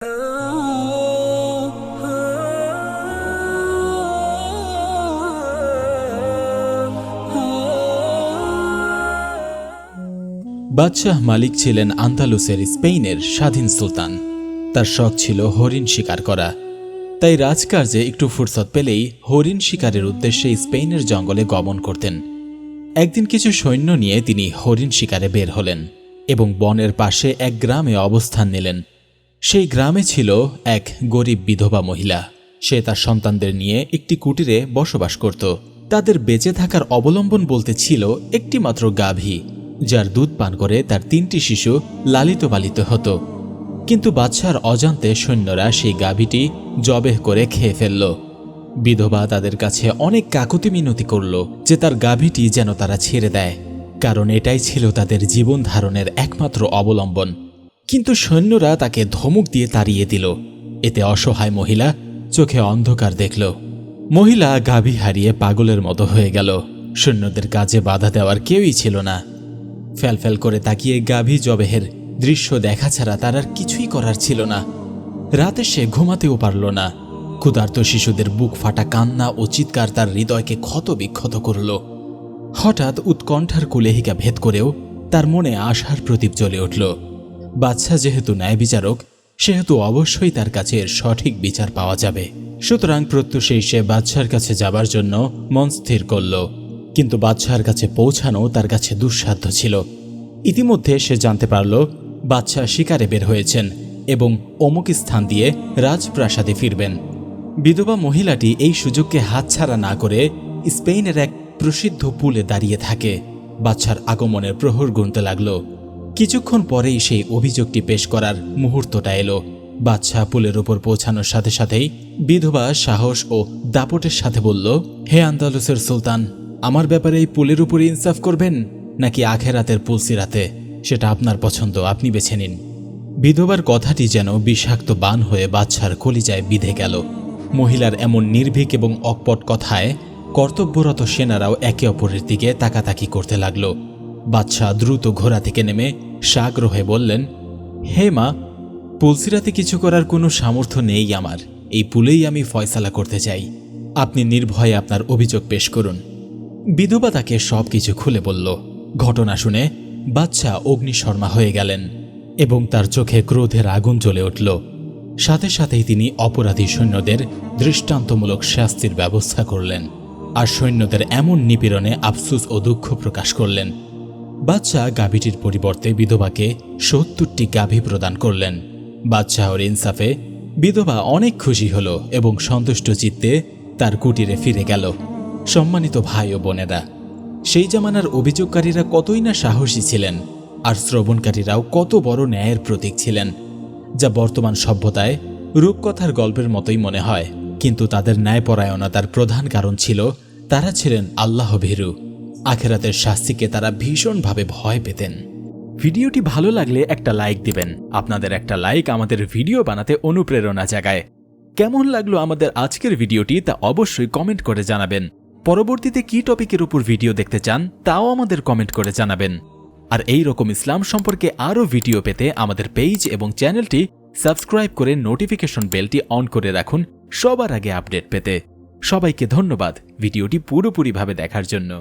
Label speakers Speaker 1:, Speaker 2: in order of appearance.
Speaker 1: বাদশাহ মালিক ছিলেন আন্দালুসের স্পেনের স্বাধীন সুলতান। তার শখ ছিল হরিণ শিকার করা, তাই রাজকার্যে একটু ফুরসত পেলেই হরিণ শিকারের উদ্দেশ্যে স্পেনের জঙ্গলে গমন করতেন। একদিন কিছু সৈন্য নিয়ে তিনি হরিণ শিকারে বের হলেন এবং বনের পাশে এক গ্রামে অবস্থান নিলেন। সেই গ্রামে ছিল এক গরিব বিধবা মহিলা। সে তার সন্তানদের নিয়ে একটি কুটিরে বসবাস করত। তাদের বেঁচে থাকার অবলম্বন বলতে ছিল একটি মাত্র গাভী, যার দুধ পান করে তার 3টি শিশু লালিত পালিত হতো। কিন্তু বাদশার অজান্তে সৈন্যরা সেই গাভীটি জবেহ করে খেয়ে ফেলল। বিধবা তাদের কাছে অনেক কাকুতি মিনতি করল যে তার গাভীটি যেন তারা ছেড়ে দেয়, কারণ এটাই ছিল তাদের জীবন ধারণের একমাত্র অবলম্বন। কিন্তু সৈন্যরা তাকে ধমক দিয়ে তাড়িয়ে দিল। এতে অসহায় মহিলা চোখে অন্ধকার দেখল। মহিলা গাভী হারিয়ে পাগলের মতো হয়ে গেল। সৈন্যদের কাজে বাধা দেওয়ার কেউই ছিল না। ফ্যালফ্যাল করে তাকিয়ে গাভী জবেহের দৃশ্য দেখা ছাড়া তার আর কিছুই করার ছিল না। রাতে সে ঘুমাতেও পারল না। ক্ষুধার্ত শিশুদের বুক ফাটা কান্না ও চিৎকার তার হৃদয়কে ক্ষত বিক্ষত করল। হঠাৎ উৎকণ্ঠার কুলেহিকা ভেদ করেও তার মনে আশার প্রদীপ জ্বলে উঠল। বাদশাহ যেহেতু ন্যায় বিচারক, সেহেতু অবশ্যই তার কাছে এর সঠিক বিচার পাওয়া যাবে। সুতরাং প্রত্যুষেই সে বাদশার কাছে যাবার জন্য মন স্থির করল। কিন্তু বাদশার কাছে পৌঁছানো তার কাছে দুঃসাধ্য ছিল। ইতিমধ্যে সে জানতে পারল বাদশাহ শিকারে বের হয়েছেন এবং অমুক স্থান দিয়ে রাজপ্রাসাদে ফিরবেন। বিধবা মহিলাটি এই সুযোগকে হাতছাড়া না করে স্পেনের এক প্রসিদ্ধ পুলে দাঁড়িয়ে থাকে। বাদশার আগমনের প্রহর গুনতে লাগল। কিছুক্ষণ পরেই সেই অভিযোগটি পেশ করার মুহূর্তটা এলো। বাদশাহ পুলের উপর পৌঁছানোর সাথে সাথেই বিধবা সাহস ও দাপটের সাথে বলল, হে আন্দালুসের সুলতান, আমার ব্যাপারে এই পুলের উপরে ইনসাফ করবেন নাকি আখেরাতের পুলসিরাতে, সেটা আপনার পছন্দ, আপনি বেছে নিন। বিধবার কথাটি যেন বিষাক্ত বান হয়ে বাদশার কলিজায় বিঁধে গেল। মহিলার এমন নির্ভীক এবং অকপট কথায় কর্তব্যরত সেনারাও একে অপরের দিকে তাকাতাকি করতে লাগল। বাদশাহ দ্রুত ঘোড়া থেকে নেমে সাগ্রহে বললেন, হে মা, পুলসিরাতে কিছু করার কোনো সামর্থ্য নেই আমার। এই পুলেই আমি ফয়সালা করতে চাই। আপনি নির্ভয়ে আপনার অভিযোগ পেশ করুন। বিধবা তাকে সব কিছু খুলে বলল। ঘটনা শুনে বাদশাহ অগ্নিশর্মা হয়ে গেলেন এবং তার চোখে ক্রোধের আগুন জ্বলে উঠল। সাথে সাথেই তিনি অপরাধী সৈন্যদের দৃষ্টান্তমূলক শাস্তির ব্যবস্থা করলেন আর সৈন্যদের এমন নিপীড়নে আফসোস ও দুঃখ প্রকাশ করলেন। বাদশাহ গাভীটির পরিবর্তে বিধবাকে 70টি গাভী প্রদান করলেন। বাদশাহর ইনসাফে বিধবা অনেক খুশি হল এবং সন্তুষ্ট চিত্তে তার কুটিরে ফিরে গেল। সম্মানিত ভাই ও বোনেরা, সেই জামানার অভিযোগকারীরা কতই না সাহসী ছিলেন, আর শ্রবণকারীরাও কত বড় ন্যায়ের প্রতীক ছিলেন, যা বর্তমান সভ্যতায় রূপকথার গল্পের মতোই মনে হয়। কিন্তু তাদের ন্যায়পরায়ণতার প্রধান কারণ ছিল তারা ছিলেন আল্লাহ ভীরু। আখেরাতের শাস্তিকে তারা ভীষণভাবে ভয় পেতেন। ভিডিওটি ভালো লাগলে একটা লাইক দিবেন। আপনাদের একটা লাইক আমাদের ভিডিও বানাতে অনুপ্রেরণা জাগায়। কেমন লাগলো আমাদের আজকের ভিডিওটি তা অবশ্যই কমেন্ট করে জানাবেন। পরবর্তীতে কি টপিকের উপর ভিডিও দেখতে চান তাও আমাদের কমেন্ট করে জানাবেন। আর এই রকম ইসলাম সম্পর্কে আরও ভিডিও পেতে আমাদের পেজ এবং চ্যানেলটি সাবস্ক্রাইব করে নোটিফিকেশন বেলটি অন করে রাখুন সবার আগে আপডেট পেতে। সবাইকে ধন্যবাদ ভিডিওটি পুরোপুরিভাবে দেখার জন্য।